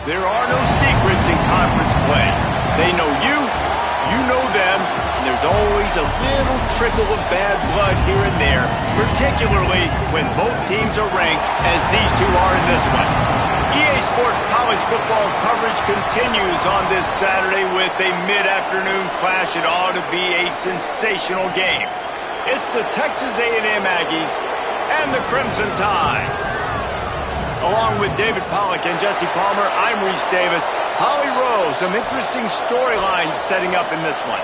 There are no secrets in conference play. They know you, you know them, and there's always a little trickle of bad blood here and there, particularly when both teams are ranked as these two are in this one. EA Sports college football coverage continues on this Saturday with a mid-afternoon clash. It ought to be a sensational game. It's the Texas A&M Aggies and the Crimson Tide. Along with David Pollack and Jesse Palmer, I'm Reese Davis. Holly Rowe, some interesting storylines setting up in this one.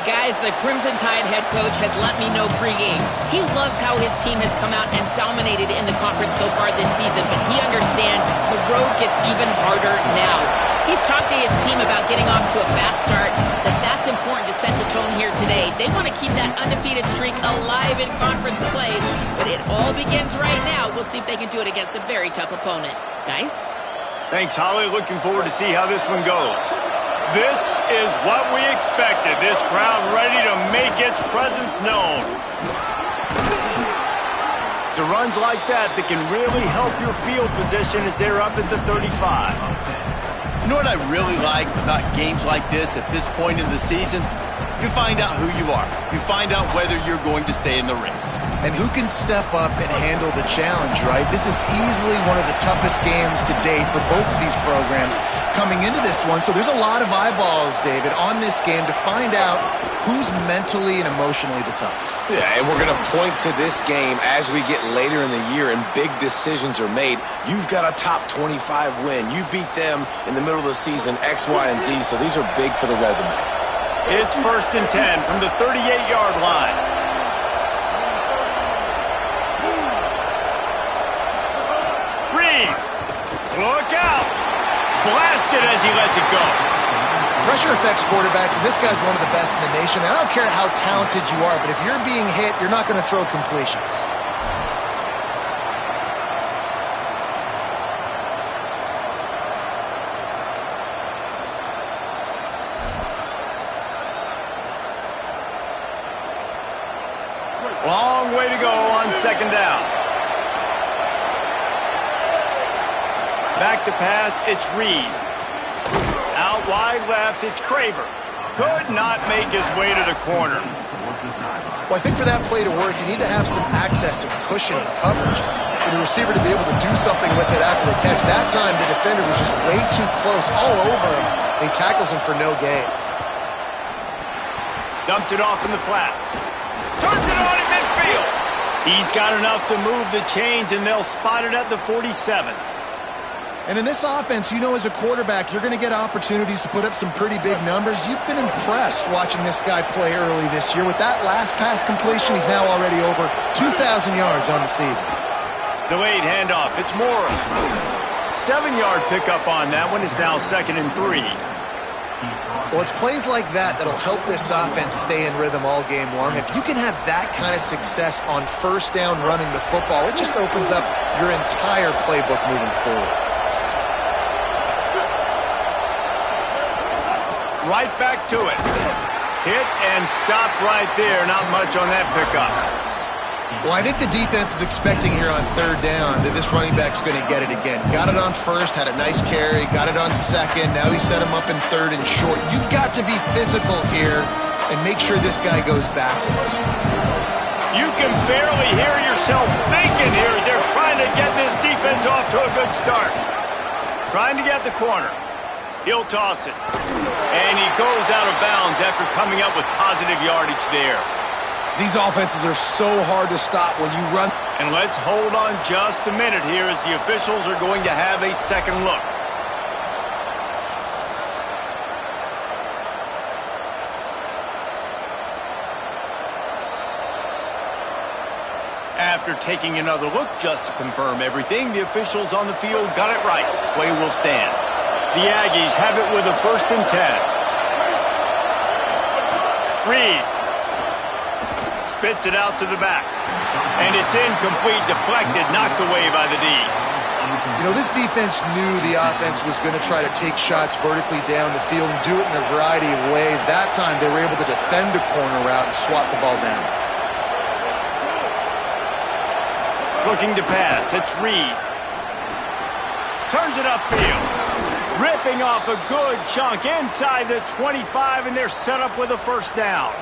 Guys, the Crimson Tide head coach has let me know pregame. He loves how his team has come out and dominated in the conference so far this season, but he understands the road gets even harder now. He's talked to his team about getting off to a fast start, that's important to set the tone here today. They want to keep that undefeated streak alive in conference play, but it all begins right now. We'll see if they can do it against a very tough opponent. Guys? Thanks, Holly. Looking forward to see how this one goes. This is what we expected. This crowd ready to make its presence known. It's the runs like that that can really help your field position as they're up at the 35. You know what I really like about games like this at this point in the season? You find out who you are. You find out whether you're going to stay in the race. And who can step up and handle the challenge, right? This is easily one of the toughest games to date for both of these programs coming into this one. So there's a lot of eyeballs, David, on this game to find out who's mentally and emotionally the toughest. Yeah, and we're going to point to this game as we get later in the year and big decisions are made. You've got a top 25 win. You beat them in the middle of the season, X, Y, and Z, so these are big for the resume. It's 1st and 10 from the 38-yard line. Reed, look out. Blasted as he lets it go. Pressure affects quarterbacks, and this guy's one of the best in the nation. I don't care how talented you are, but if you're being hit, you're not going to throw completions. Long way to go on 2nd down. Back to pass, it's Reed. Out wide left, it's Craver. Could not make his way to the corner. Well, I think for that play to work, you need to have some access and cushion and coverage for the receiver to be able to do something with it after the catch. That time, the defender was just way too close, all over him, and he tackles him for no gain. Dumps it off in the flats. Turns it on in midfield. He's got enough to move the chains, and they'll spot it at the 47. And in this offense, you know, as a quarterback, you're going to get opportunities to put up some pretty big numbers. You've been impressed watching this guy play early this year. With that last pass completion, he's now already over 2,000 yards on the season. Delayed handoff. It's Morrow. 7-yard pickup on that one. Is now 2nd and 3. Well, it's plays like that that'll help this offense stay in rhythm all game long. If you can have that kind of success on 1st down running the football, it just opens up your entire playbook moving forward. Right back to it. Hit and stopped right there. Not much on that pickup. Well, I think the defense is expecting here on 3rd down that this running back's going to get it again. Got it on 1st, had a nice carry, got it on 2nd. Now he set him up in 3rd and short. You've got to be physical here and make sure this guy goes backwards. You can barely hear yourself thinking here as they're trying to get this defense off to a good start. Trying to get the corner. He'll toss it. And he goes out of bounds after coming up with positive yardage there. These offenses are so hard to stop when you run. And let's hold on just a minute here as the officials are going to have a second look. After taking another look just to confirm everything, the officials on the field got it right. Play will stand. The Aggies have it with a 1st and 10. Reed spits it out to the back. And it's incomplete, deflected, knocked away by the D. You know, this defense knew the offense was going to try to take shots vertically down the field and do it in a variety of ways. That time, they were able to defend the corner route and swat the ball down. Looking to pass, it's Reed. Turns it upfield. Ripping off a good chunk inside the 25, and they're set up with a first down.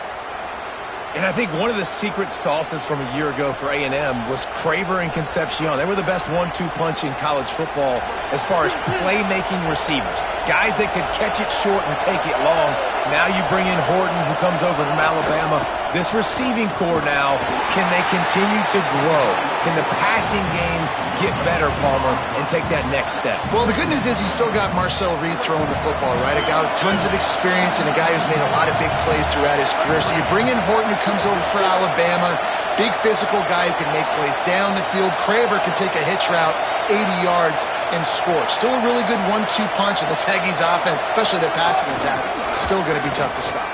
And I think one of the secret sauces from a year ago for A&M was Craver and Concepcion. They were the best 1-2 punch in college football as far as playmaking receivers. Guys that could catch it short and take it long. Now you bring in Horton, who comes over from Alabama. This receiving core now, can they continue to grow? Can the passing game get better, Palmer, and take that next step? Well, the good news is you still got Marcel Reed throwing the football, right? A guy with tons of experience and a guy who's made a lot of big plays throughout his career. So you bring in Horton, who comes over for Alabama. Big physical guy who can make plays down the field. Craver can take a hitch route 80 yards and score. Still a really good 1-2 punch in this Aggies offense, especially their passing attack. Still going to be tough to stop.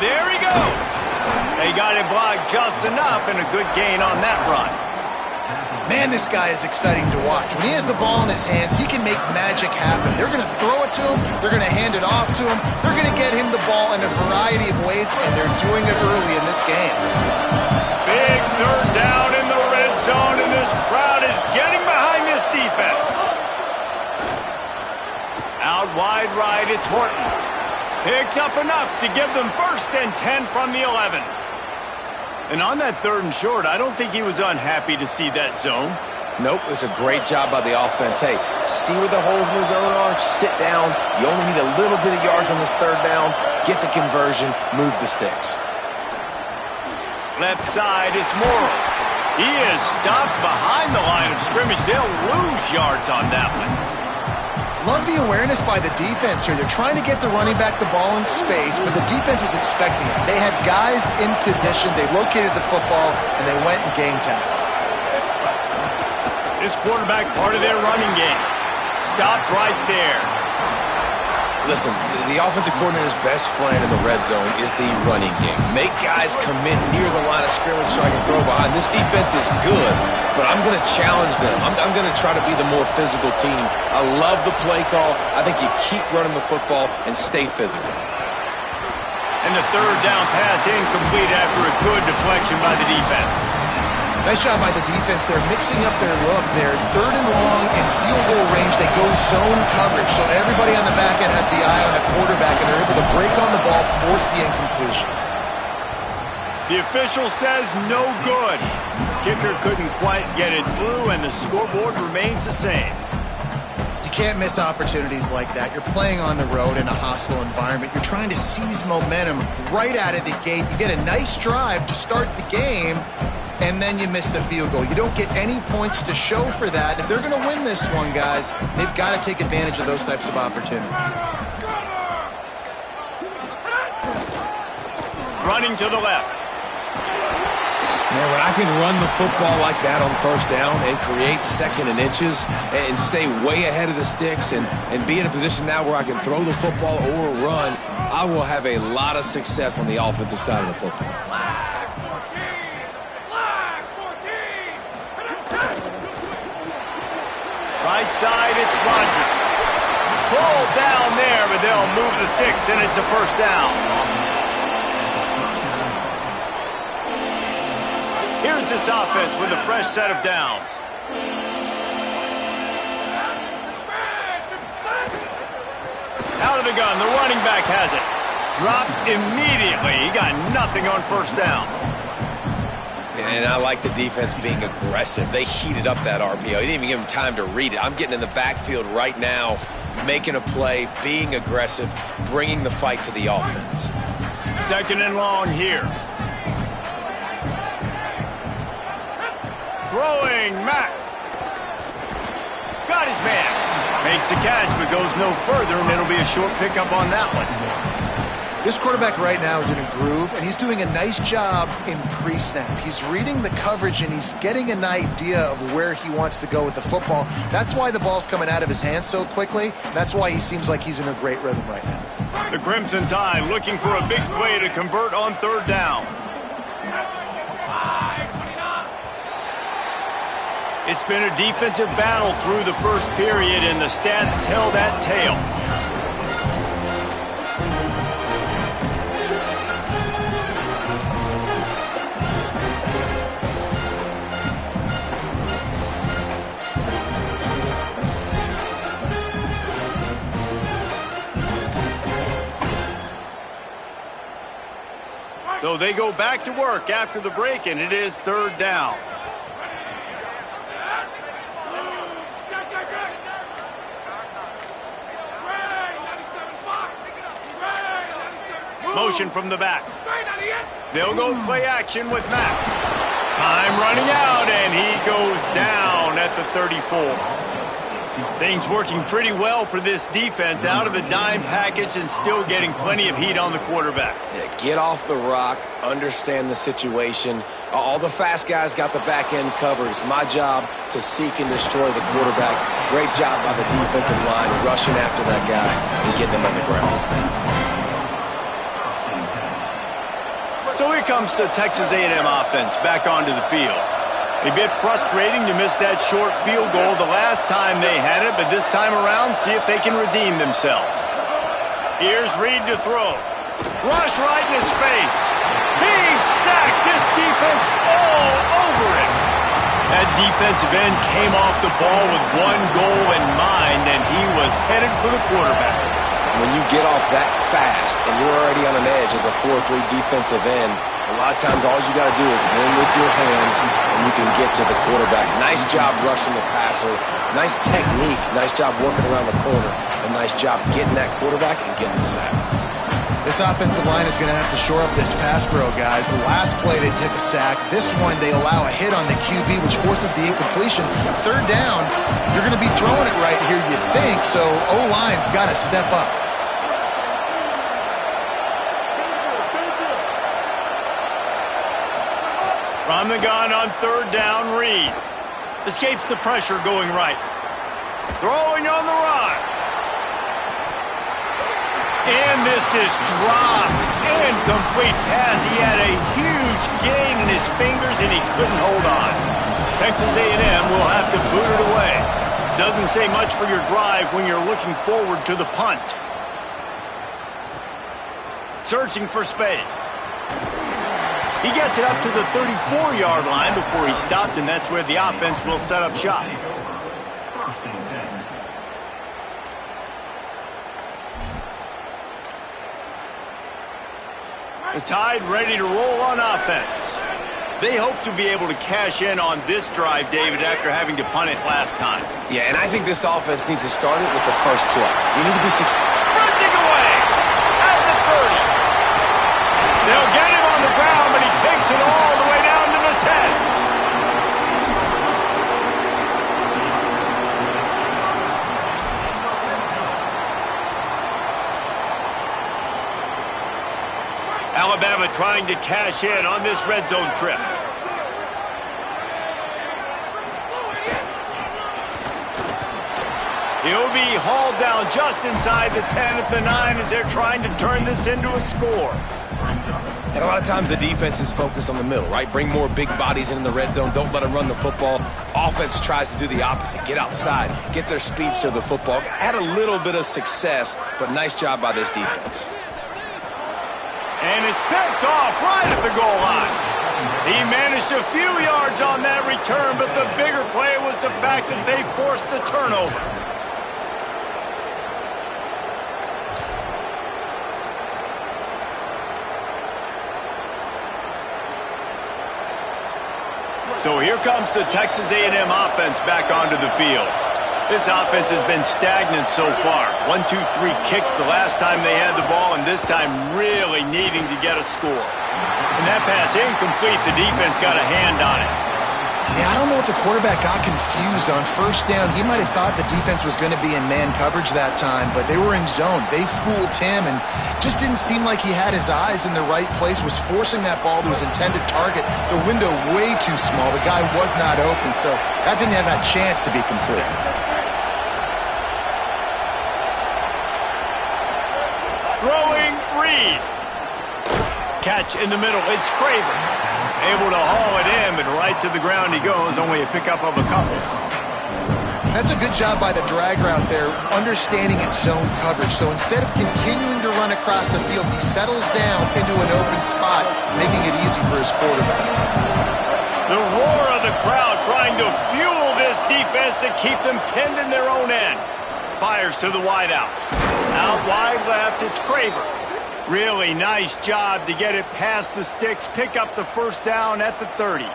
There he goes. They got it blocked just enough, and a good gain on that run. Man, this guy is exciting to watch. When he has the ball in his hands, he can make magic happen. They're going to throw it to him. They're going to hand it off to him. They're going to get him the ball in a variety of ways, and they're doing it early in this game. Big third down in the red zone, and this crowd is getting behind this defense. Out wide right, it's Horton. Picks up enough to give them 1st and 10 from the 11. And on that 3rd and short, I don't think he was unhappy to see that zone. Nope, it was a great job by the offense. Hey, see where the holes in the zone are? Sit down. You only need a little bit of yards on this 3rd down. Get the conversion. Move the sticks. Left side, it's Morrow. He is stopped behind the line of scrimmage. They'll lose yards on that one. Love the awareness by the defense here. They're trying to get the running back the ball in space, but the defense was expecting it. They had guys in position. They located the football, and they went and game tackled. This quarterback part of their running game. Stopped right there. Listen, the offensive coordinator's best friend in the red zone is the running game. Make guys commit near the line of scrimmage so I can throw behind. This defense is good, but I'm going to challenge them. I'm going to try to be the more physical team. I love the play call. I think you keep running the football and stay physical. And the 3rd down pass incomplete after a good deflection by the defense. Nice job by the defense. They're mixing up their look. They're 3rd and long in field goal range. They go zone coverage, so everybody on the back end has the eye on the quarterback, and they're able to break on the ball, force the incompletion. The official says no good. Kicker couldn't quite get it through, and the scoreboard remains the same. You can't miss opportunities like that. You're playing on the road in a hostile environment. You're trying to seize momentum right out of the gate. You get a nice drive to start the game, and then you miss the field goal. You don't get any points to show for that. If they're going to win this one, guys, they've got to take advantage of those types of opportunities. Running to the left. Man, when I can run the football like that on 1st down and create 2nd and inches and stay way ahead of the sticks and be in a position now where I can throw the football or run, I will have a lot of success on the offensive side of the football. Right side, it's Rogers. Pulled down there, but they'll move the sticks, and it's a 1st down. Here's this offense with a fresh set of downs. Out of the gun, the running back has it. Dropped immediately. He got nothing on 1st down. And I like the defense being aggressive. They heated up that RPO. He didn't even give him time to read it. I'm getting in the backfield right now, making a play, being aggressive, bringing the fight to the offense. 2nd and long here. Throwing, Mack. Got his man. Makes the catch, but goes no further, and it'll be a short pickup on that one. This quarterback right now is in a groove, and he's doing a nice job in pre-snap. He's reading the coverage, and he's getting an idea of where he wants to go with the football. That's why the ball's coming out of his hands so quickly. That's why he seems like he's in a great rhythm right now. The Crimson Tide looking for a big play to convert on 3rd down. It's been a defensive battle through the 1st period, and the stats tell that tale. So they go back to work after the break, and it is third down. Motion from the back. They'll go play action with Mack. Time running out, and he goes down at the 34. Things working pretty well for this defense, out of a dime package and still getting plenty of heat on the quarterback. Yeah, get off the rock, understand the situation. All the fast guys got the back end covered. It's my job to seek and destroy the quarterback. Great job by the defensive line, rushing after that guy and getting him on the ground. So here comes the Texas A&M offense back onto the field. A bit frustrating to miss that short field goal the last time they had it, but this time around, see if they can redeem themselves. Here's Reed to throw. Rush right in his face. He's sacked. This defense all over him. That defensive end came off the ball with one goal in mind, and he was headed for the quarterback. When you get off that fast and you're already on an edge as a 4-3 defensive end, a lot of times all you got to do is win with your hands and you can get to the quarterback. Nice job rushing the passer. Nice technique. Nice job working around the corner. A nice job getting that quarterback and getting the sack. This offensive line is going to have to shore up this pass pro, guys. The last play they took a sack. This one they allow a hit on the QB, which forces the incompletion. Third down, you're going to be throwing it right here, you think, so O-line's got to step up. From the gun on third down, Reed escapes the pressure going right. Throwing on the run. And this is dropped. Incomplete pass. He had a huge gain in his fingers and he couldn't hold on. Texas A&M will have to boot it away. Doesn't say much for your drive when you're looking forward to the punt. Searching for space. He gets it up to the 34-yard line before he stopped, and that's where the offense will set up shop. The Tide ready to roll on offense. They hope to be able to cash in on this drive, David, after having to punt it last time. Yeah, and I think this offense needs to start it with the first play. You need to be sprinting away at the 30. They'll get him on the ground, but he takes it all the way down to the 10. Alabama trying to cash in on this red zone trip. He'll be hauled down just inside the 10 at the 9 as they're trying to turn this into a score. And a lot of times the defense is focused on the middle, right? Bring more big bodies in the red zone. Don't let them run the football. Offense tries to do the opposite. Get outside. Get their speeds to the football. Had a little bit of success, but nice job by this defense. And it's picked off right at the goal line. He managed a few yards on that return, but the bigger play was the fact that they forced the turnover. So here comes the Texas A&M offense back onto the field. This offense has been stagnant so far. 1-2-3 kick the last time they had the ball, and this time really needing to get a score. And that pass incomplete, the defense got a hand on it. Yeah, I don't know if the quarterback got confused on first down. He might have thought the defense was going to be in man coverage that time, but they were in zone. They fooled him and just didn't seem like he had his eyes in the right place, was forcing that ball to his intended target. The window way too small. The guy was not open, so that didn't have that chance to be complete. Throwing Reed. Catch in the middle. It's Craver. Able to haul it in, but right to the ground he goes. Only a pickup of a couple. That's a good job by the drag route there, understanding its zone coverage. So instead of continuing to run across the field, he settles down into an open spot, making it easy for his quarterback. The roar of the crowd trying to fuel this defense to keep them pinned in their own end. Fires to the wideout. Out wide left, it's Craver. Really nice job to get it past the sticks, pick up the first down at the 30.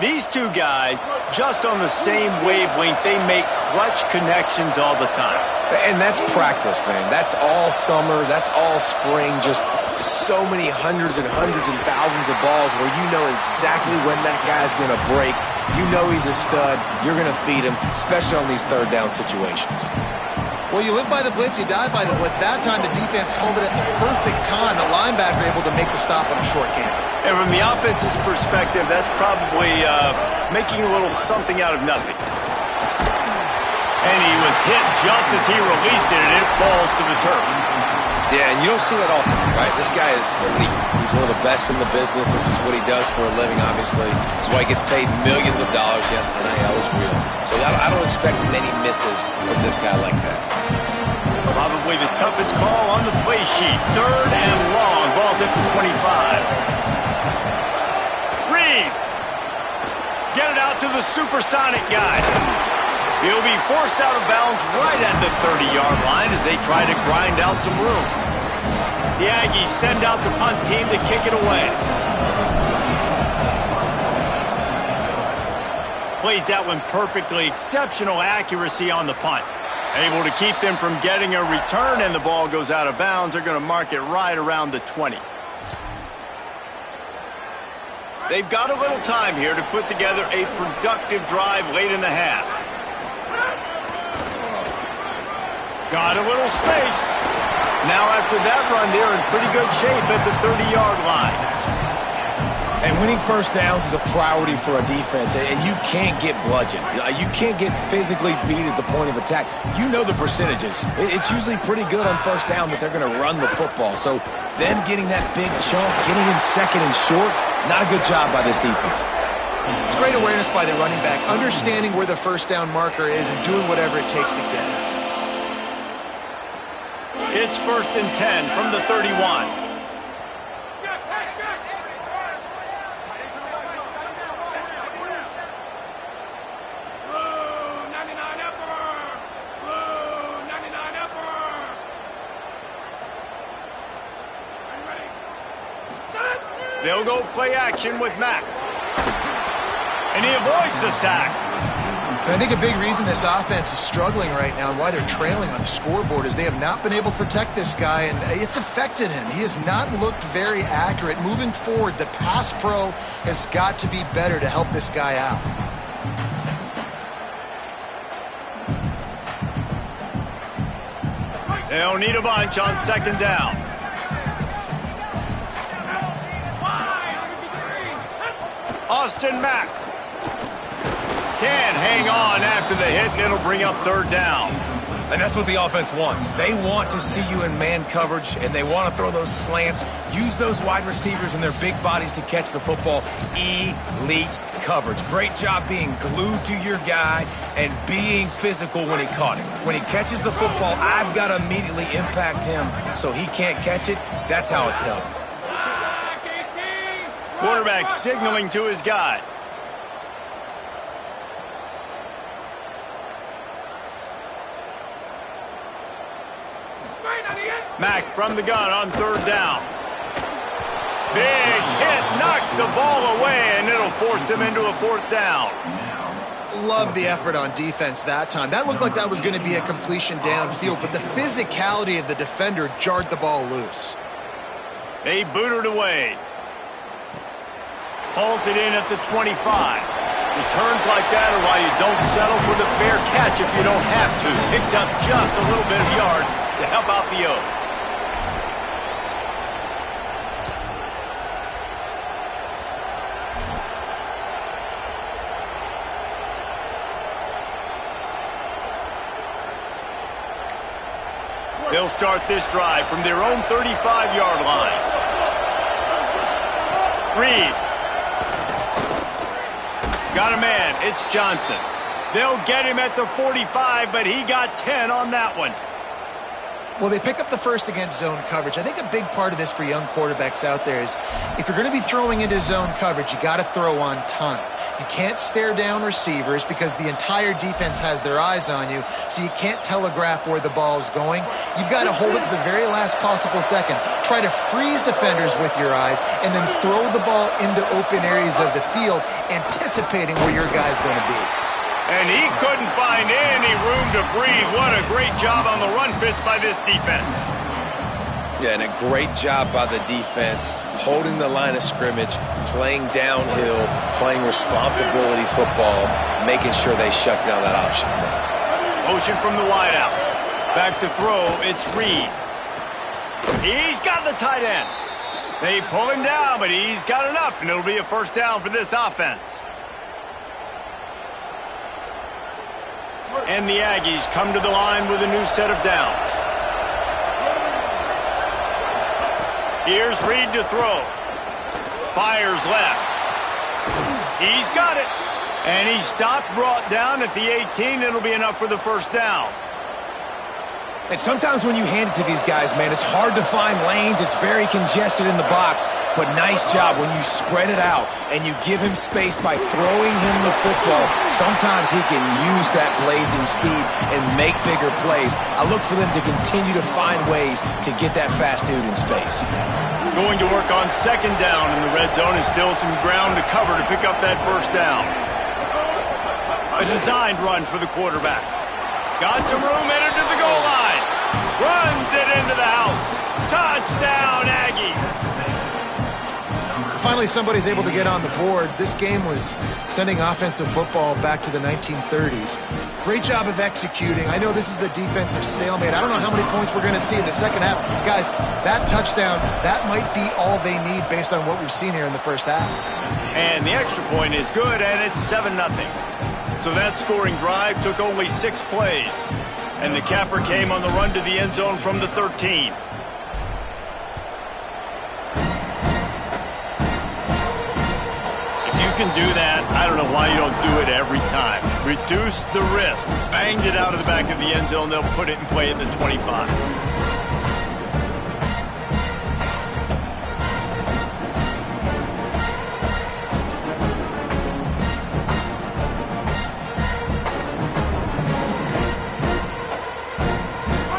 These two guys, just on the same wavelength, they make clutch connections all the time. And that's practice, man. That's all summer. That's all spring. Just so many hundreds and thousands of balls where you know exactly when that guy's going to break. You know he's a stud. You're going to feed him, especially on these third down situations. Well, you live by the blitz, you die by the blitz. That time, the defense called it at the perfect time. The linebacker able to make the stop on a short camp. And from the offense's perspective, that's probably making a little something out of nothing. And he was hit just as he released it, and it falls to the turf. Yeah, and you don't see that often, right? This guy is elite. He's one of the best in the business. This is what he does for a living, obviously. That's why he gets paid millions of dollars. Yes, NIL is real. So I don't expect many misses from this guy like that. Probably the toughest call on the play sheet. Third and long. Ball's at the 25. Reed. Get it out to the supersonic guy. He'll be forced out of bounds right at the 30-yard line as they try to grind out some room. The Aggies send out the punt team to kick it away. Plays that one perfectly. Exceptional accuracy on the punt. Able to keep them from getting a return, and the ball goes out of bounds. They're going to mark it right around the 20. They've got a little time here to put together a productive drive late in the half. Got a little space. Now after that run, they're in pretty good shape at the 30-yard line. And winning first downs is a priority for a defense, and you can't get bludgeoned. You can't get physically beat at the point of attack. You know the percentages. It's usually pretty good on first down that they're going to run the football. So them getting that big chunk, getting in second and short, not a good job by this defense. It's great awareness by the running back, understanding where the first down marker is and doing whatever it takes to get it. It's 1st and 10 from the 31. They'll go play action with Mack. And he avoids the sack. And I think a big reason this offense is struggling right now and why they're trailing on the scoreboard is they have not been able to protect this guy, and it's affected him. He has not looked very accurate. Moving forward, the pass pro has got to be better to help this guy out. They'll need a bunch on 2nd down. Austin Mack can hang on after the hit, and it'll bring up 3rd down. And that's what the offense wants. They want to see you in man coverage, and they want to throw those slants, use those wide receivers and their big bodies to catch the football. Elite coverage. Great job being glued to your guy and being physical when he caught it. When he catches the football, I've got to immediately impact him so he can't catch it. That's how it's done. Quarterback signaling to his guys. Mack from the gun on 3rd down. Big hit, knocks the ball away, and it'll force him into a 4th down. Love the effort on defense that time. That looked like that was going to be a completion downfield, but the physicality of the defender jarred the ball loose. They booted away. Pulls it in at the 25. Returns like that are why you don't settle for the fair catch if you don't have to. Picks up just a little bit of yards to help out the O. They'll start this drive from their own 35-yard line. Reed. Got a man. It's Johnson. They'll get him at the 45, but he got 10 on that one. Well, they pick up the first against zone coverage. I think a big part of this for young quarterbacks out there is if you're going to be throwing into zone coverage, you got to throw on time. You can't stare down receivers because the entire defense has their eyes on you, so you can't telegraph where the ball's going. You've got to hold it to the very last possible second. Try to freeze defenders with your eyes and then throw the ball into open areas of the field, anticipating where your guy's going to be. And he couldn't find any room to breathe. What a great job on the run fits by this defense. Yeah, and a great job by the defense, holding the line of scrimmage, playing downhill, playing responsibility football, making sure they shut down that option. Motion from the wideout. Back to throw, it's Reed. He's got the tight end. They pull him down, but he's got enough, and it'll be a first down for this offense. And the Aggies come to the line with a new set of downs. Here's Reed to throw. Fires left. He's got it. And he stopped, brought down at the 18. It'll be enough for the first down. And sometimes when you hand it to these guys, man, it's hard to find lanes. It's very congested in the box. But nice job when you spread it out and you give him space by throwing him the football. Sometimes he can use that blazing speed and make bigger plays. I look for them to continue to find ways to get that fast dude in space. Going to work on second down in the red zone is still some ground to cover to pick up that first down. A designed run for the quarterback. Got some room, headed to the goal line. Runs it into the house. Touchdown, Aggies. Finally, somebody's able to get on the board. This game was sending offensive football back to the 1930s. Great job of executing. I know this is a defensive stalemate. I don't know how many points we're going to see in the second half. Guys, that touchdown, that might be all they need based on what we've seen here in the first half. And the extra point is good, and it's 7-0. So that scoring drive took only 6 plays. And the capper came on the run to the end zone from the 13. Can do that. I don't know why you don't do it every time. Reduce the risk. Banged it out of the back of the end zone. They'll put it in play at the 25.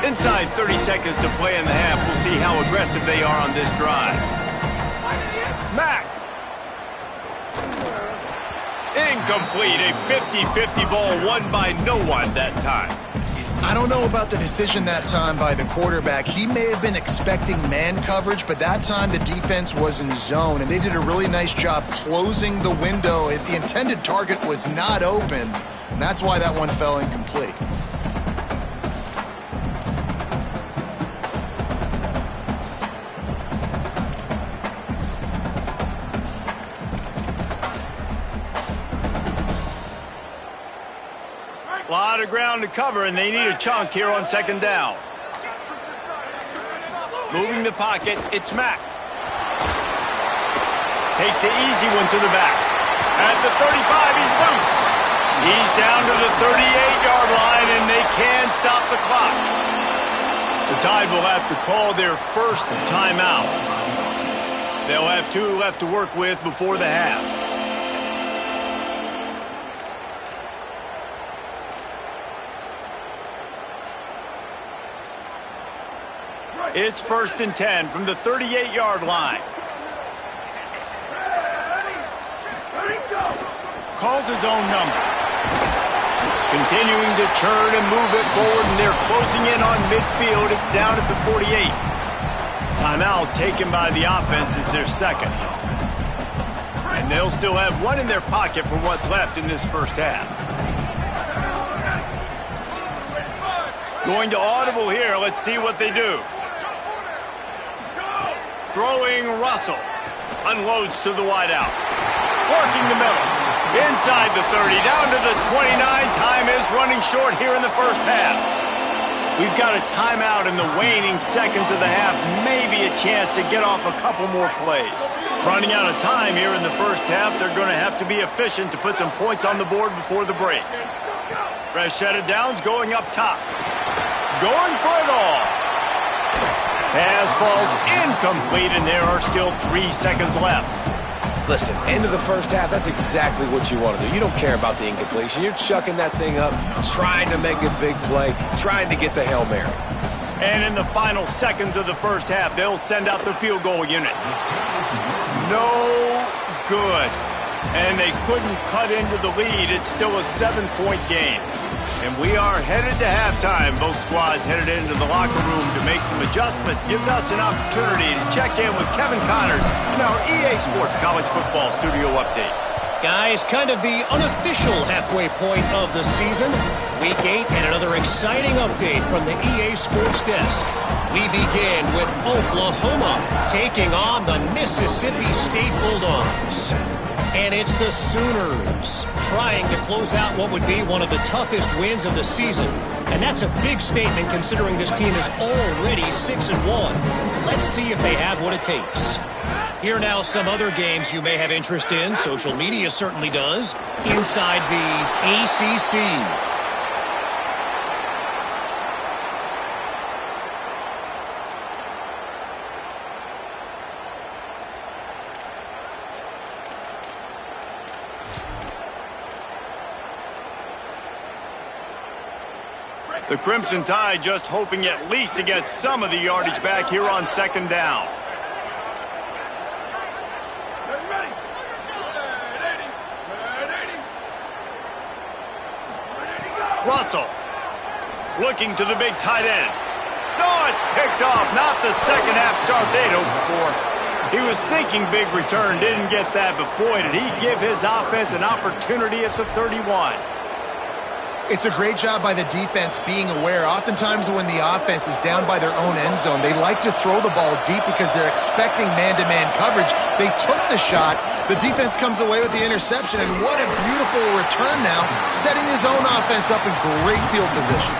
Inside 30 seconds to play in the half. We'll see how aggressive they are on this drive. Mack. Incomplete, a 50-50 ball won by no one that time. I don't know about the decision that time by the quarterback. He may have been expecting man coverage, but that time the defense was in zone, and they did a really nice job closing the window. The intended target was not open, and that's why that one fell incomplete. A lot of ground to cover, and they need a chunk here on second down. Moving the pocket, it's Mack. Takes the easy one to the back. At the 35, he's loose. He's down to the 38-yard line, and they can stop the clock. The Tide will have to call their first timeout. They'll have 2 left to work with before the half. It's 1st and 10 from the 38-yard line. Calls his own number. Continuing to churn and move it forward, and they're closing in on midfield. It's down at the 48. Timeout taken by the offense is their second. And they'll still have one in their pocket for what's left in this first half. Going to audible here. Let's see what they do. Throwing Russell. Unloads to the wideout. Working the middle. Inside the 30. Down to the 29. Time is running short here in the first half. We've got a timeout in the waning seconds of the half. Maybe a chance to get off a couple more plays. Running out of time here in the first half. They're going to have to be efficient to put some points on the board before the break. Fresh set of downs going up top. Going for it all. Pass falls incomplete, and there are still 3 seconds left. Listen, end of the first half, that's exactly what you want to do. You don't care about the incompletion. You're chucking that thing up, trying to make a big play, trying to get the Hail Mary. And in the final seconds of the first half, they'll send out their field goal unit. No good. And they couldn't cut into the lead. It's still a 7-point game. And we are headed to halftime. Both squads headed into the locker room to make some adjustments. Gives us an opportunity to check in with Kevin Connors in our EA Sports College Football Studio Update. Guys, kind of the unofficial halfway point of the season. Week 8 and another exciting update from the EA Sports Desk. We begin with Oklahoma taking on the Mississippi State Bulldogs. And it's the Sooners trying to close out what would be one of the toughest wins of the season. And that's a big statement considering this team is already 6-1. Let's see if they have what it takes. Here now some other games you may have interest in. Social media certainly does. Inside the ACC. The Crimson Tide just hoping at least to get some of the yardage back here on second down. Russell looking to the big tight end. Oh, it's picked off. Not the second half start they'd hoped for. He was thinking big return, didn't get that, but boy, did he give his offense an opportunity at the 31. It's a great job by the defense being aware. Oftentimes when the offense is down by their own end zone, they like to throw the ball deep because they're expecting man-to-man coverage. They took the shot. The defense comes away with the interception, and what a beautiful return now, setting his own offense up in great field position.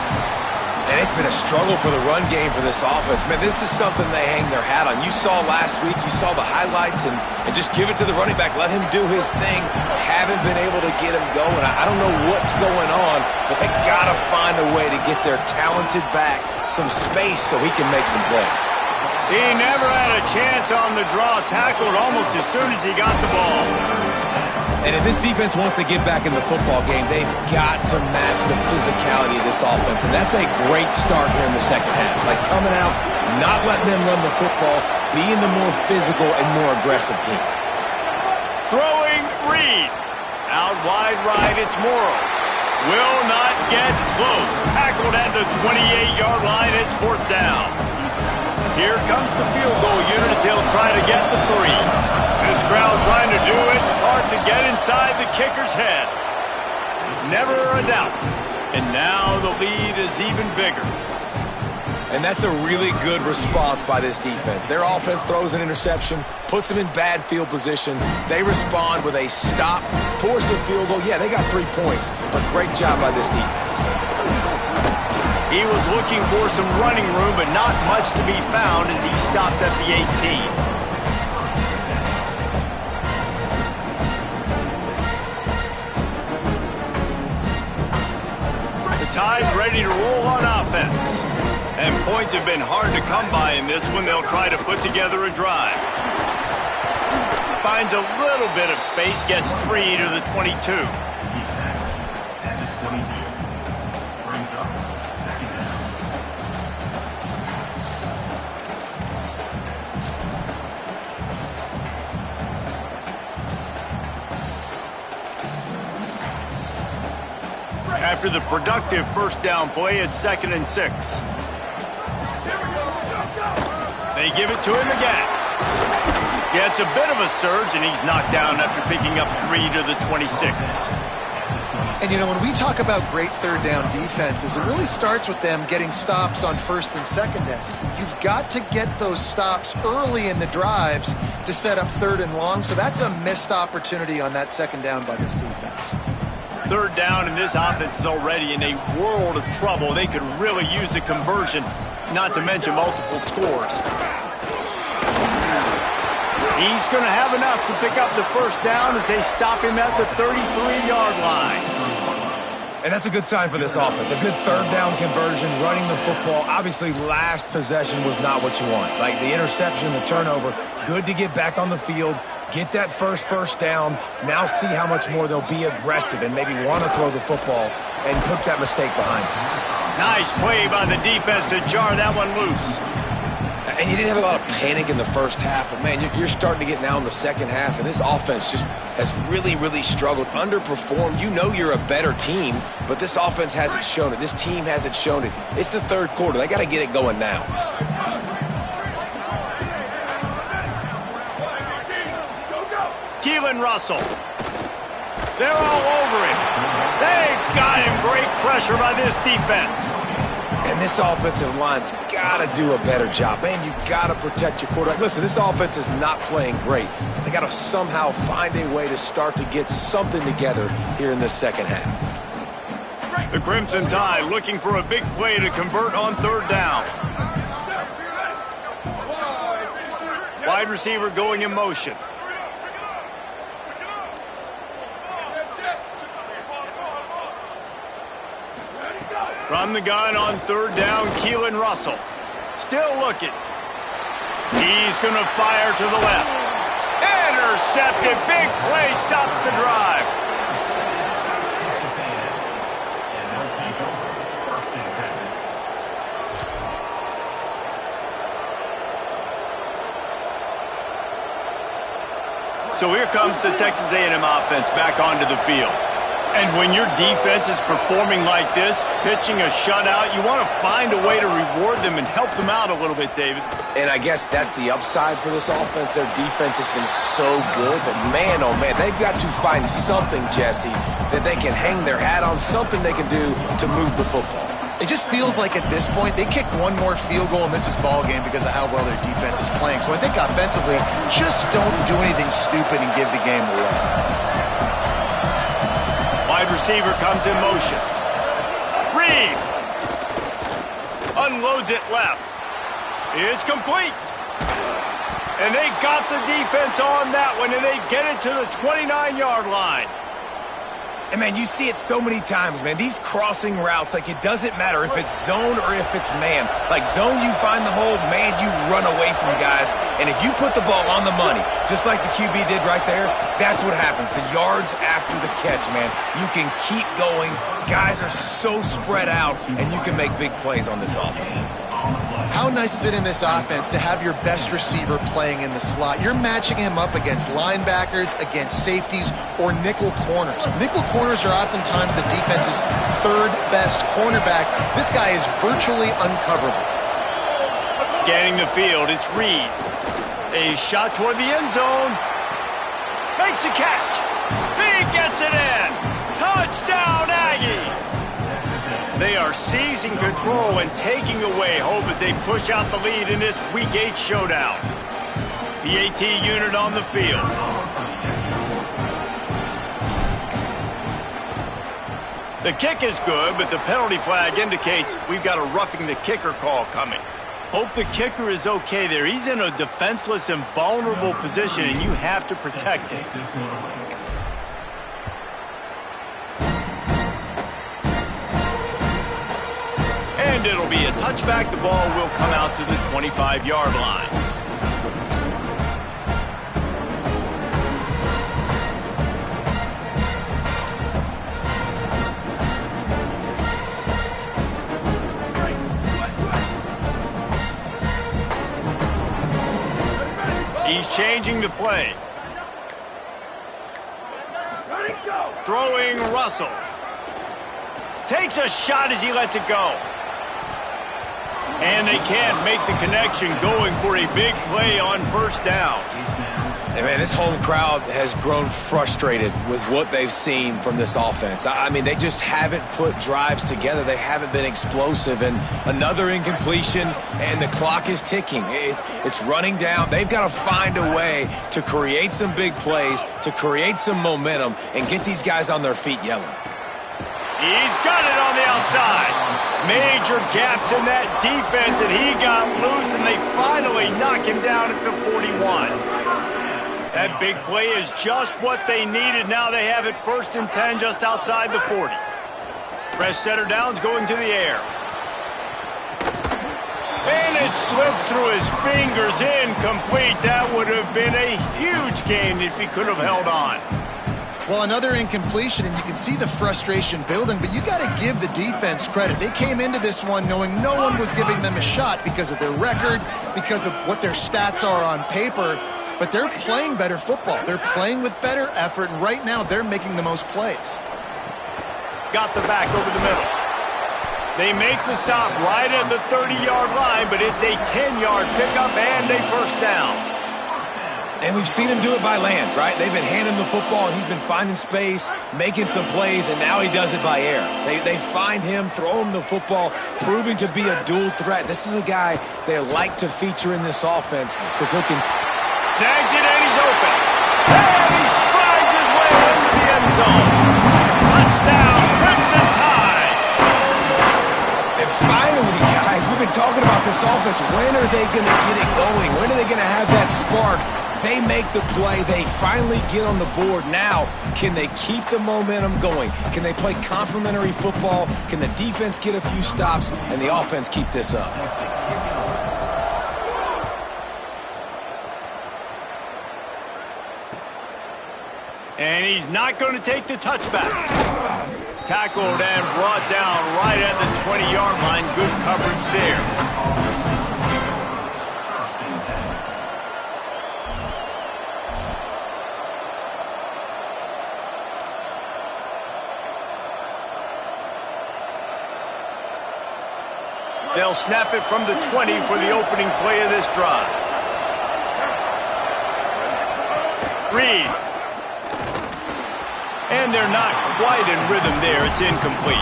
And it's been a struggle for the run game for this offense. Man, this is something they hang their hat on. You saw last week, you saw the highlights, and just give it to the running back. Let him do his thing. Haven't been able to get him going. I don't know what's going on, but they got to find a way to get their talented back some space so he can make some plays. He never had a chance on the draw, tackled almost as soon as he got the ball. And if this defense wants to get back in the football game, they've got to match the physicality of this offense. And that's a great start here in the second half. Like coming out, not letting them run the football, being the more physical and more aggressive team. Throwing Reed. Out wide right, it's Morrow. Will not get close. Tackled at the 28-yard line, it's fourth down. Here comes the field goal unit as they'll try to get the 3. This crowd trying to do its part to get inside the kicker's head. Never a doubt. And now the lead is even bigger. And that's a really good response by this defense. Their offense throws an interception, puts them in bad field position. They respond with a stop, force a field goal. Yeah, they got 3 points, but great job by this defense. He was looking for some running room, but not much to be found as he stopped at the 18. Tide ready to roll on offense. And points have been hard to come by in this one. They'll try to put together a drive. Finds a little bit of space, gets 3 to the 22. After the productive first down play, it's 2nd and 6. They give it to him again. Yeah, it's a bit of a surge, and he's knocked down after picking up 3 to the 26. And, you know, when we talk about great third down defenses, it really starts with them getting stops on first and second down. You've got to get those stops early in the drives to set up third and long, so that's a missed opportunity on that second down by this defense. Third down, and this offense is already in a world of trouble. They could really use a conversion, not to mention multiple scores. He's going to have enough to pick up the first down as they stop him at the 33-yard line. And that's a good sign for this offense. A good third down conversion, running the football. Obviously, last possession was not what you want. Like the interception, the turnover, good to get back on the field, Get that first down. Now see how much more they'll be aggressive and maybe want to throw the football and put that mistake behind them. Nice play by the defense to jar that one loose. And you didn't have a lot of panic in the first half, but, man, you're starting to get now in the second half, and this offense just has really, really struggled, underperformed. You know you're a better team, but this offense hasn't shown it. This team hasn't shown it. It's the third quarter. They got to get it going now. Keelan Russell. They're all over him. They've got him. Great pressure by this defense. And this offensive line's got to do a better job. Man, you got to protect your quarterback. Listen, this offense is not playing great. They got to somehow find a way to start to get something together here in this second half. The Crimson Tide looking for a big play to convert on third down. Wide receiver going in motion. From the gun on third down, Keelan Russell. Still looking. He's going to fire to the left. Intercepted. Big play stops the drive. So here comes the Texas A&M offense back onto the field. And when your defense is performing like this, pitching a shutout, you want to find a way to reward them and help them out a little bit, David. And I guess that's the upside for this offense. Their defense has been so good, but man, oh man, they've got to find something, Jesse, that they can hang their hat on, something they can do to move the football. It just feels like at this point, they kick one more field goal and miss this ball game because of how well their defense is playing. So I think offensively, just don't do anything stupid and give the game away. Wide receiver comes in motion. Reed unloads it left. It's complete. And they got the defense on that one, and they get it to the 29-yard line. And, man, you see it so many times, man. These crossing routes, like, it doesn't matter if it's zone or if it's man. Like, zone, you find the hole. Man, you run away from guys. And if you put the ball on the money, just like the QB did right there, that's what happens. The yards after the catch, man. You can keep going. Guys are so spread out, and you can make big plays on this offense. How nice is it in this offense to have your best receiver playing in the slot? You're matching him up against linebackers, against safeties, or nickel corners. Nickel corners are oftentimes the defense's third best cornerback. This guy is virtually uncoverable. Scanning the field, it's Reed. A shot toward the end zone. Makes a catch. He gets it in. Touchdown, Aggies. They are seizing control and taking away hope as they push out the lead in this Week 8 showdown. PAT unit on the field. The kick is good, but the penalty flag indicates we've got a roughing the kicker call coming. Hope the kicker is okay there. He's in a defenseless and vulnerable position, and you have to protect him. And it'll be a touchback. The ball will come out to the 25-yard line. He's changing the play. Throwing Russell. Takes a shot as he lets it go. And they can't make the connection, going for a big play on first down. And, man, this home crowd has grown frustrated with what they've seen from this offense. I mean, they just haven't put drives together. They haven't been explosive. And another incompletion, and the clock is ticking. It's running down. They've got to find a way to create some big plays, to create some momentum, and get these guys on their feet yelling. He's got it on the outside. Major gaps in that defense, and he got loose, and they finally knock him down at the 41. That big play is just what they needed. Now they have it 1st and 10 just outside the 40. Fresh setter downs going to the air. And it slips through his fingers, incomplete. That would have been a huge gain if he could have held on. Well, another incompletion, and you can see the frustration building, but you got to give the defense credit. They came into this one knowing no one was giving them a shot because of their record, because of what their stats are on paper, but they're playing better football. They're playing with better effort, and right now they're making the most plays. Got the back over the middle. They make the stop right at the 30-yard line, but it's a 10-yard pickup and a first down. And we've seen him do it by land, right? They've been handing him the football, and he's been finding space, making some plays, and now he does it by air. They find him, throw him the football, proving to be a dual threat. This is a guy they like to feature in this offense because he can... Snags it, and he's open. And he strides his way into the end zone. Touchdown, Crimson Tide. And finally, guys, we've been talking about this offense. When are they going to get it going? When are they going to have that spark? They make the play. They finally get on the board. Now, can they keep the momentum going? Can they play complementary football? Can the defense get a few stops and the offense keep this up? And he's not going to take the touchback. Tackled and brought down right at the 20-yard line. Good coverage there. They'll snap it from the 20 for the opening play of this drive. Reed. And they're not quite in rhythm there. It's incomplete.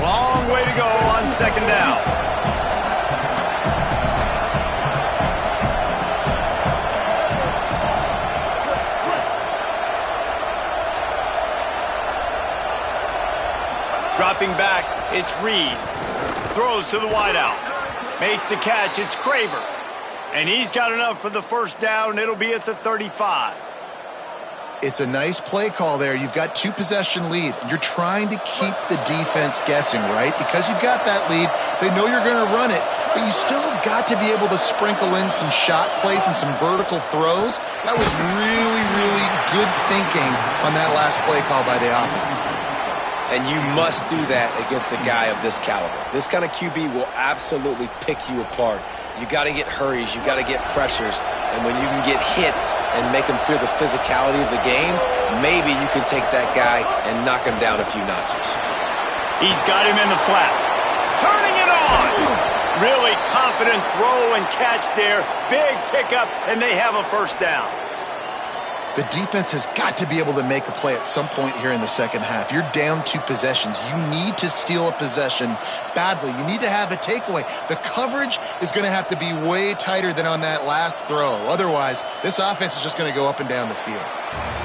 Long way to go on second down. Dropping back, it's Reed. Throws to the wideout. Makes the catch, it's Craver. And he's got enough for the first down. It'll be at the 35. It's a nice play call there. You've got two-possession lead. You're trying to keep the defense guessing, right? Because you've got that lead, they know you're going to run it, but you still have got to be able to sprinkle in some shot plays and some vertical throws. That was really, really good thinking on that last play call by the offense. And you must do that against a guy of this caliber. This kind of QB will absolutely pick you apart. You got to get hurries. You got to get pressures. And when you can get hits and make them feel the physicality of the game, maybe you can take that guy and knock him down a few notches. He's got him in the flat. Turning it on. Really confident throw and catch there. Big pickup, and they have a first down. The defense has got to be able to make a play at some point here in the second half. You're down 2 possessions. You need to steal a possession badly. You need to have a takeaway. The coverage is going to have to be way tighter than on that last throw. Otherwise, this offense is just going to go up and down the field.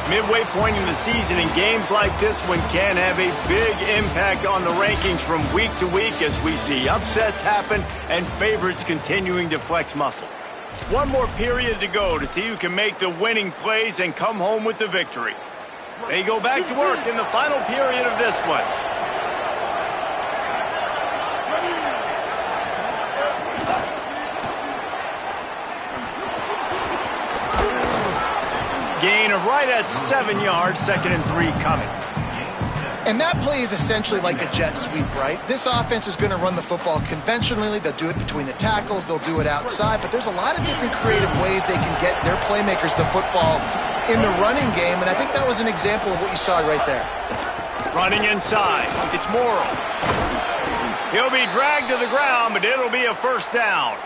Midway point in the season, and games like this one can have a big impact on the rankings from week to week as we see upsets happen and favorites continuing to flex muscle. One more period to go to see who can make the winning plays and come home with the victory. They go back to work in the final period of this one. Gain of right at 7 yards, 2nd and 3 coming. And that play is essentially like a jet sweep, right? This offense is going to run the football conventionally. They'll do it between the tackles. They'll do it outside. But there's a lot of different creative ways they can get their playmakers the football in the running game. And I think that was an example of what you saw right there. Running inside. It's Morrill. He'll be dragged to the ground, but it'll be a first down.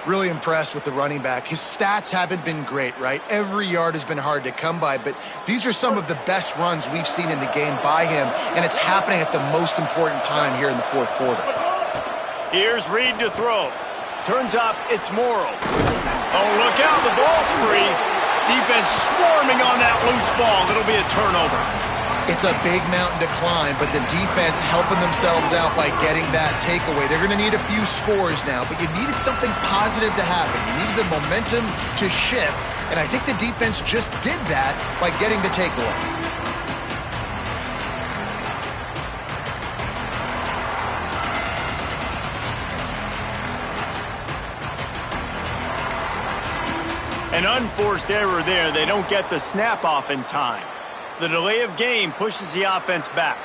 Really impressed with the running back. His stats haven't been great, right? Every yard has been hard to come by, but these are some of the best runs we've seen in the game by him, and it's happening at the most important time here in the fourth quarter. Here's Reed to throw. Turns up, it's Morrill. Oh, look out, the ball's free. Defense swarming on that loose ball. It'll be a turnover. It's a big mountain to climb, but the defense helping themselves out by getting that takeaway. They're going to need a few scores now, but you needed something positive to happen. You needed the momentum to shift, and I think the defense just did that by getting the takeaway. An unforced error there. They don't get the snap off in time. The delay of game pushes the offense back.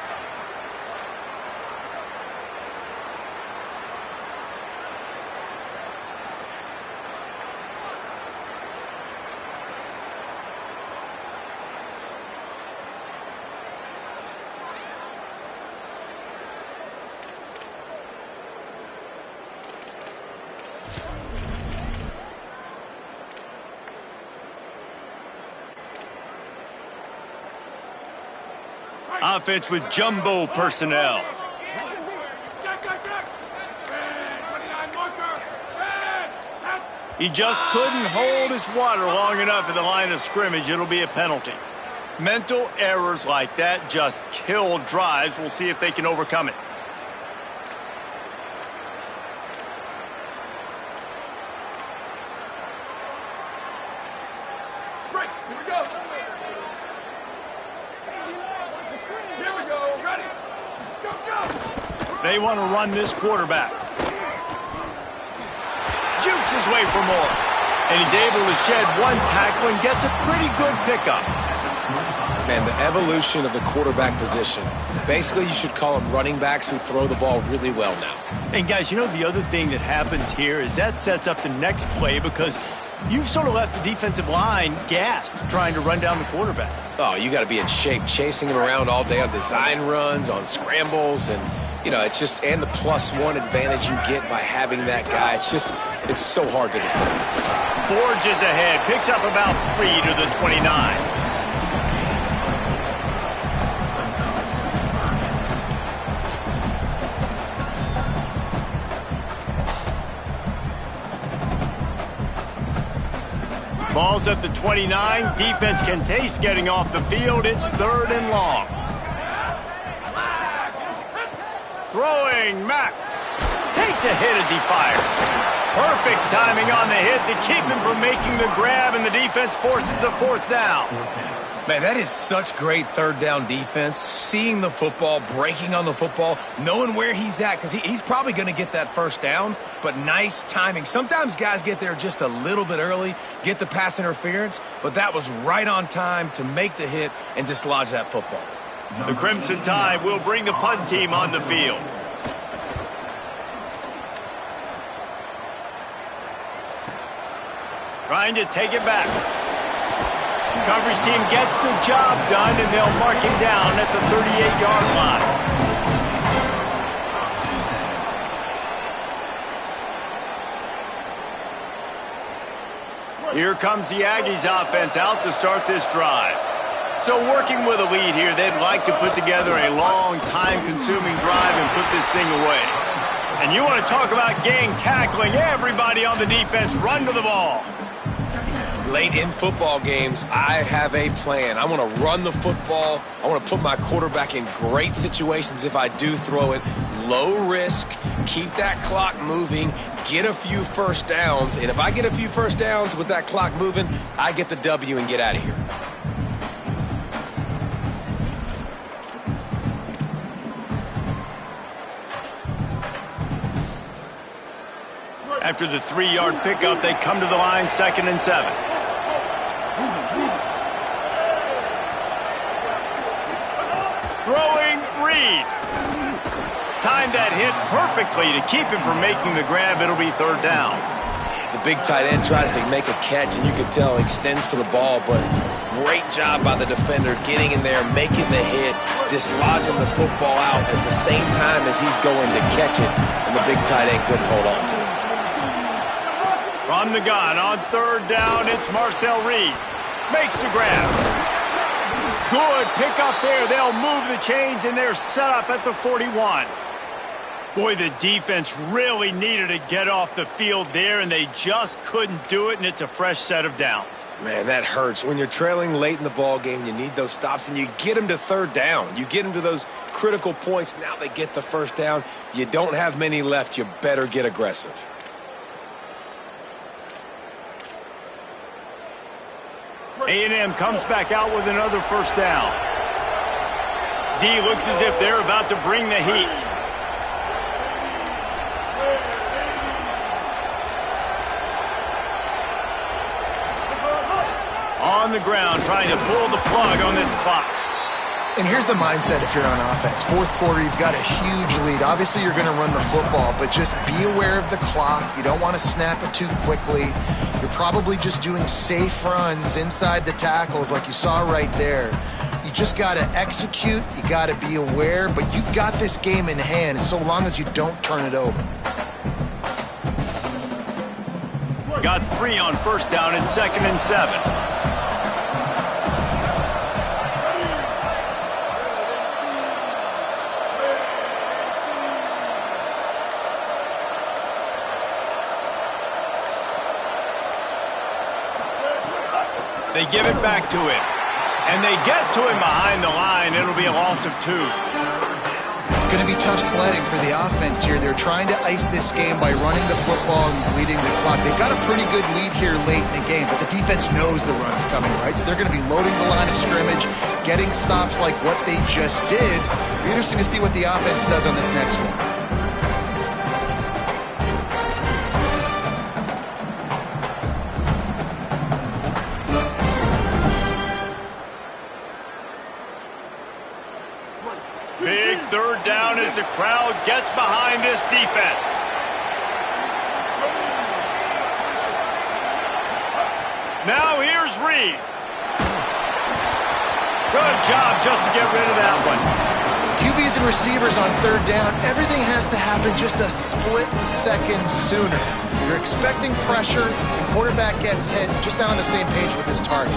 Offense with jumbo personnel. He just couldn't hold his water long enough at the line of scrimmage. It'll be a penalty. Mental errors like that just kill drives. We'll see if they can overcome it. They want to run this quarterback. Jukes his way for more. And he's able to shed one tackle and gets a pretty good pickup. Man, the evolution of the quarterback position. Basically, you should call them running backs who throw the ball really well now. And guys, you know the other thing that happens here is that sets up the next play because you've sort of left the defensive line gassed trying to run down the quarterback. Oh, you got to be in shape, chasing him around all day on design runs, on scrambles, and you know, it's just, and the +1 advantage you get by having that guy. It's so hard to defend. Forges ahead, picks up about 3 to the 29. Ball's at the 29. Defense can taste getting off the field. It's 3rd and long. Throwing, Mack takes a hit as he fires. Perfect timing on the hit to keep him from making the grab, and the defense forces a 4th down. Man, that is such great 3rd down defense. Seeing the football, breaking on the football, knowing where he's at, because he's probably going to get that 1st down, but nice timing. Sometimes guys get there just a little bit early, get the pass interference, but that was right on time to make the hit and dislodge that football. The Crimson Tide will bring the punt team on the field. Trying to take it back. The coverage team gets the job done, and they'll mark him down at the 38-yard line. Here comes the Aggies offense out to start this drive. So working with a lead here, they'd like to put together a long, time-consuming drive and put this thing away. And you want to talk about gang tackling. Everybody on the defense run to the ball. Late in football games, I have a plan. I want to run the football. I want to put my quarterback in great situations if I do throw it. Low risk, keep that clock moving, get a few 1st downs. And if I get a few 1st downs with that clock moving, I get the W and get out of here. After the 3-yard pickup, they come to the line, 2nd and 7. Throwing, Reed. Timed that hit perfectly to keep him from making the grab. It'll be 3rd down. The big tight end tries to make a catch, and you can tell extends for the ball, but great job by the defender getting in there, making the hit, dislodging the football out at the same time as he's going to catch it, and the big tight end couldn't hold on to it. From the gun on 3rd down, it's Marcel Reed. Makes the grab. Good pickup there. They'll move the chains, and they're set up at the 41. Boy, the defense really needed to get off the field there, and they just couldn't do it, and it's a fresh set of downs. Man, that hurts. When you're trailing late in the ball game, you need those stops, and you get them to 3rd down. You get them to those critical points. Now they get the 1st down. You don't have many left. You better get aggressive. A&M comes back out with another 1st down. D looks as if they're about to bring the heat. on the ground trying to pull the plug on this clock. And here's the mindset if you're on offense. Fourth quarter, you've got a huge lead. Obviously, you're going to run the football, but just be aware of the clock. You don't want to snap it too quickly. You're probably just doing safe runs inside the tackles like you saw right there. You just got to execute. You got to be aware, but you've got this game in hand so long as you don't turn it over. Got 3 on first down and 2nd and 7. They give it back to him. And they get to him behind the line. It'll be a loss of 2. It's going to be tough sledding for the offense here. They're trying to ice this game by running the football and bleeding the clock. They've got a pretty good lead here late in the game, but the defense knows the run's coming, right? So they're going to be loading the line of scrimmage, getting stops like what they just did. It'll be interesting to see what the offense does on this next one. Big 3rd down as the crowd gets behind this defense. Now here's Reed. Good job just to get rid of that one. QBs and receivers on 3rd down, everything has to happen just a split second sooner. You're expecting pressure, the quarterback gets hit, just not on the same page with his target.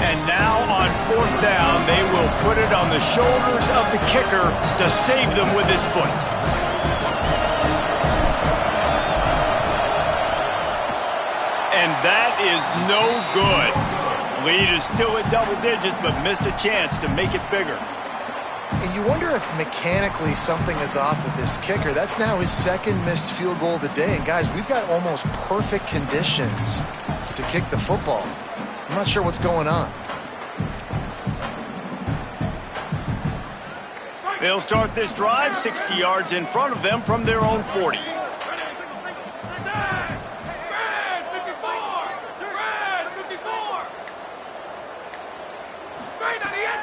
And now on 4th down, they will put it on the shoulders of the kicker to save them with his foot. And that is no good. Lead is still at double digits, but missed a chance to make it bigger. And you wonder if mechanically something is off with this kicker. That's now his 2nd missed field goal of the day. And guys, we've got almost perfect conditions to kick the football. I'm not sure what's going on. They'll start this drive 60 yards in front of them from their own 40.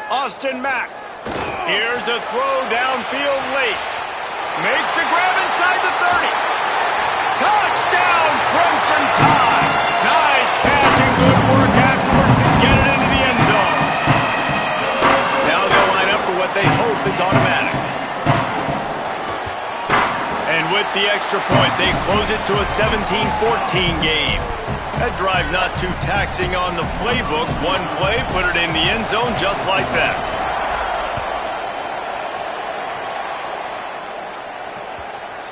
Austin Mack. Here's a throw downfield late. Makes the grab inside the 30. Touchdown, Crimson Tide. Nice catch and good work afterwards to get it into the end zone. Now they'll line up for what they hope is automatic. And with the extra point, they close it to a 17-14 game. That drive not too taxing on the playbook. One play, put it in the end zone just like that.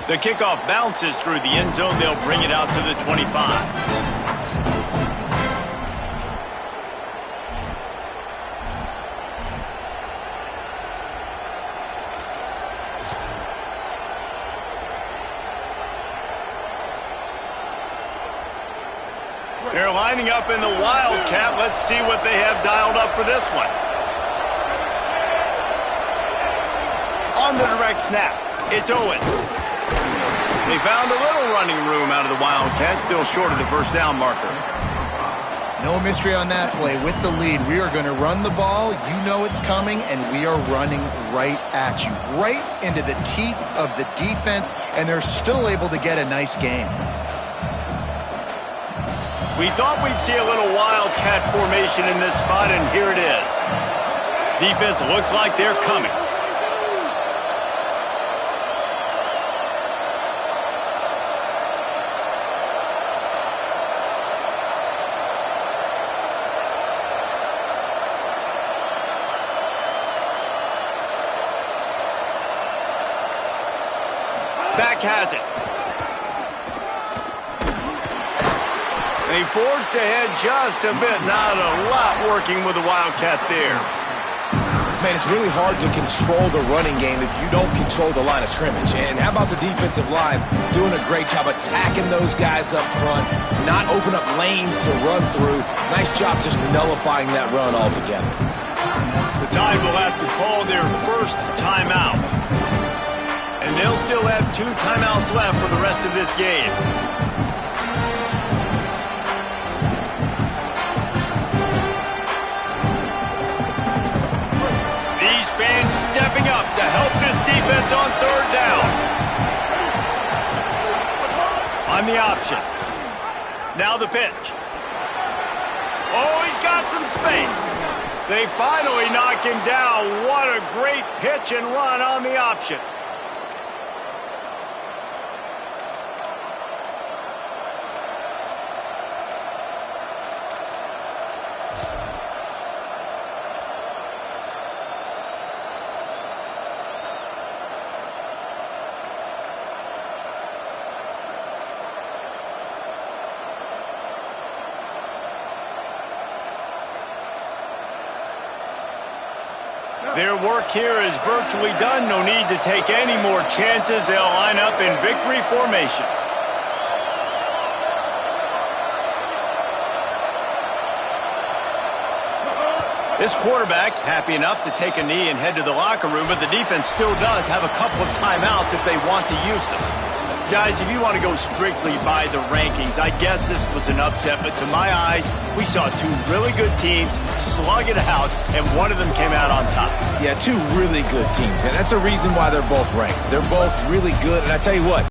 The kickoff bounces through the end zone. They'll bring it out to the 25. They're lining up in the Wildcat. Let's see what they have dialed up for this one. On the direct snap, it's Owens. They found a little running room out of the Wildcat, still short of the first down marker. No mystery on that play. With the lead, we are going to run the ball. You know it's coming, and we are running right at you, right into the teeth of the defense, and they're still able to get a nice game. We thought we'd see a little Wildcat formation in this spot, and here it is. Defense looks like they're coming. Back has it. They forged ahead just a bit. Not a lot working with the Wildcat there. Man, it's really hard to control the running game if you don't control the line of scrimmage. And how about the defensive line doing a great job attacking those guys up front, not open up lanes to run through. Nice job just nullifying that run altogether. The Tide will have to call their first timeout. And and they'll still have 2 timeouts left for the rest of this game. These fans stepping up to help this defense on 3rd down. On the option. Now the pitch. Oh, he's got some space. They finally knock him down. What a great pitch and run on the option. Their work here is virtually done. No need to take any more chances. They'll line up in victory formation. This quarterback happy enough to take a knee and head to the locker room, but the defense still does have a couple of timeouts if they want to use them. Guys, if you want to go strictly by the rankings, I guess this was an upset, but to my eyes, we saw 2 really good teams slug it out, and one of them came out on top. Yeah, 2 really good teams, man. That's a reason why they're both ranked. They're both really good, and I tell you what,